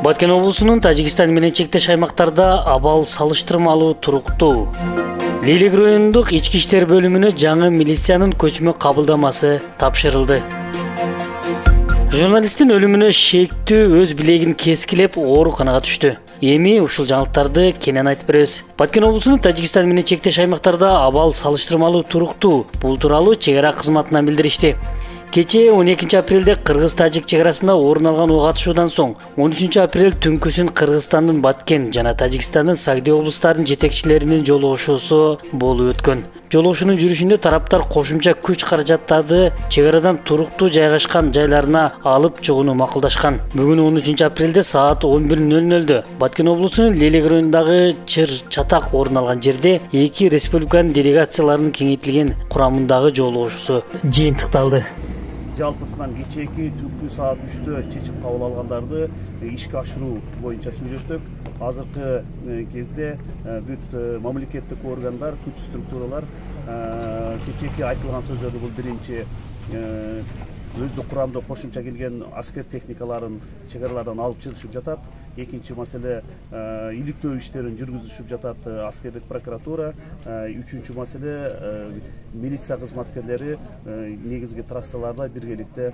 Баткен облусунун Тажикстан менен чектеш аймактарда абал салыштырмалуу туруктуу. Лилик райондук ички иштер бөлүмүнө жаңы милициянын көчмө кабылдамасы тапшырылды. Журналисттин өлүмүнө шектүү өз билегин кескилеп ооруканага түштү. Эми ушул жаңылыктарды кенен айтып беребиз. Баткен облусунун Тажикстан менен чектеш аймактарда абал салыштырмалуу туруктуу. Бул тууралуу чек ара кызматынан билдиришти. Кече 12 апрелде Кыргыз-Тажик чек арасында орун алган ок атышуудан соң 13 апрель түнкүсүн Кыргызстандын Баткен жана Тажикстандын Сагди облустарынын жетекчилеринин жолугушуусу болуп өткөн. Жолугушуунун жүрүшүндө тараптар кошумча күч каражаттарды чек арадан туруктуу жайгашкан жайларына алып чыгууну макулдашкан. Бүгүн 13 апрелде саат 11:00 Баткен облусунун Лелек районундагы Чыр-Чатак орун алган жерде эки республиканын делегацияларынын кеңейтилген курамындагы жолугушуусу жыйынтыкталды. Жалпысынан кечээки түнкү саат 3-тө чечим кабыл алгандарды ишке ашыруу боюнча сүйлөштүк. Азыркы кезде бүт мамлекеттик органдар, күч структуралар кечээки айтылган сөздөрдү бул биринчи өздүк курамда кошумча келген аскер техникаларын чек аралардан алып чыгышып жатат. Экинчи маселе иликтөө иштерин жүргүзүшүп жатат аскерлик прокуратура. Үчүнчү маселе милиция кызматкерлери негизги трассаларда биргеликте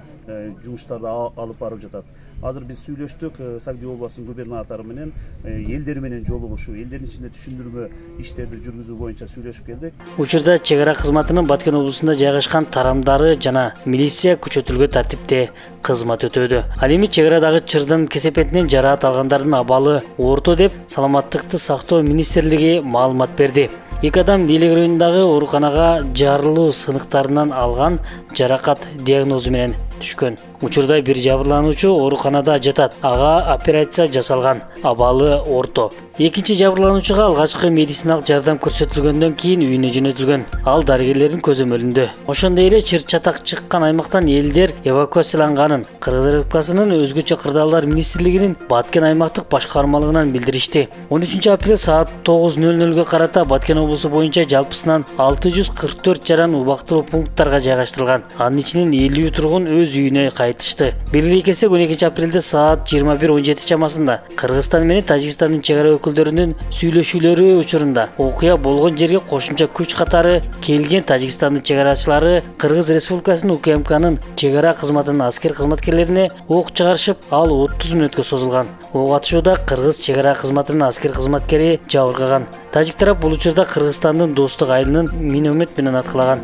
жумуштарды алып барып жатат. Азыр биз сүйлөштүк Сагди областынын губернатору менен элдер менен жолугушуу, элдердин ичинде түшүндүрмө иштерди жүргүзүү боюнча сүйлөшүп келдик. Учурда чек ара кызматынын Баткен облусунда жайгашкан тарамдары жана милиция күчөтүлгөн тартипте кызмат өтөдү. Ал эми чек арадагы чырдын кесепетинен жараат алгандардын абалы орто деп Саламаттыкты сактоо министрлиги маалымат берди. Эки адам Лелек районундагы ооруканага жарылуу сыныктарынан алган жаракат диагнозу менен түшкөн. Учурда бир жабырлануучу ооруканада жатат. Ага операция жасалган. Абалы орто. Экинчи жабырлануучуга алгачкы медициналык жардам көрсөтүлгөндөн кийин үйүнө жөнөтүлгөн. Ал дарыгерлердин көзөмөлүндө. Ошондой эле Чыр-Чатак чыккан аймактан элдер эвакуацияланганын Кыргыз Республикасынын өзгөчө кырдаалдар министрлигинин Баткен аймактык башкармалыгынан билдиришти. 13 апрель саат 9:00 карата Баткен облусу боюнча жалпысынан 644 жаран убактылуу пункттарга жайгаштырылган. Анын ичинен 50 тургун өз үйүнө кайтышты. Белгилей кетсек 12 апрелде саат 21:17 чамасында Кыргызстан менен Тажикстандын чек ара өкүлдөрүнүн сүйлөшүүлөрү учурунда окуя болгон жерге кошумча күч катары келген Тажикстандын чек арачылары Кыргыз Республикасынын УКМКнын чек ара кызматынын аскер кызматкерлерине ок чыгарышып, ал 30 мүнөткө созулган. Ок атышууда Кыргыз чек ара кызматынын аскер кызматкери жабыркаган. Тажик тарап бул учурда Кыргызстандын Достук айылынын миномет менен аткылаган.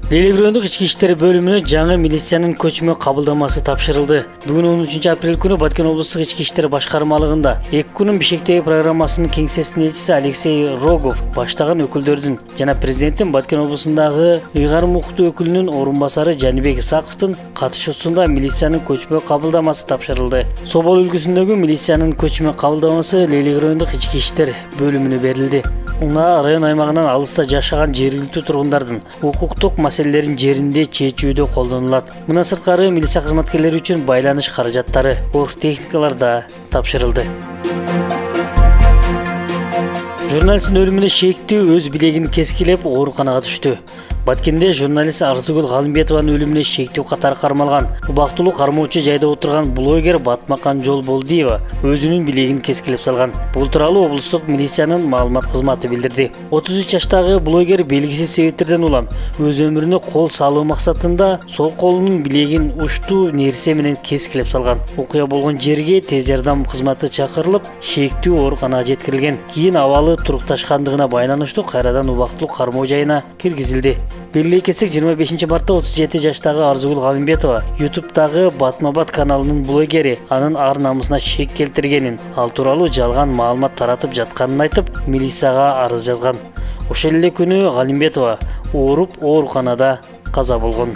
Лелек райондук ички иштер бөлүмүнө жаңы милициянын көчмө кабылдамасы тапшырылды. Бүгүн 13 апрель күнү Баткен облустук ички иштер башкармалыгында 2 күнүн Бишкектеги программасынын кеңсесинин элчиси Алексей Рогов баштаган өкүлдөрдүн жана президенттин Баткен облусундагы ыйгар муктуу өкүлүнүн орун басары Жанибек Исаковдун катышуусунда милициянын көчмө кабылдамасы тапшырылды. Собол өлкөсүндөгү милициянын көчмө кабылдамасы Лелек райондук ички иштер бөлүмүнө берилди. Уна район аймагынан алыста жашаган жергиликтүү тургундардын укуктук маселелерин жеринде чечүүдө колдонулат. Мына сырткары милиция кызматкерлери үчүн байланыш каражаттары, оргтехникалар да тапшырылды. Журналисттин өлүмүнө шектүү өз билегин кескилеп ооруканага түштү. Баткенде журналист Арзыгүл Галимбетованын өлүмүнө шектүү катары кармалган. Убактылуу кармоочу жайда отурган блогер Батмакан Жолболдиева өзүнүн билегин кескилеп салган. Бул тууралуу облустук милициянын маалымат кызматы билдирди. 33 жаштагы блогер белгисиз себептерден улам өз өмүрүнө кол салуу максатында сол колунун билегин уштуу нерсе менен кескилеп салган. Окуя болгон жерге тез жардам кызматы чакырылып, шектүү ооруканага жеткирилген. Кийин абалы турукташкандыгына байланыштуу кайрадан убактылуу кармоо жайына киргизилди. Белгилей кетсек 25 мартта 37 жаштагы Арзыгүл Галимбетова YouTube'дагы Батмабат каналынын блогери анын ар намысына шек келтиргенин, ал тууралуу жалган маалымат таратып жатканын айтып, милицияга арыз жазган. Ошол эле күнү Галимбетова ооруп ооруканада каза болгон.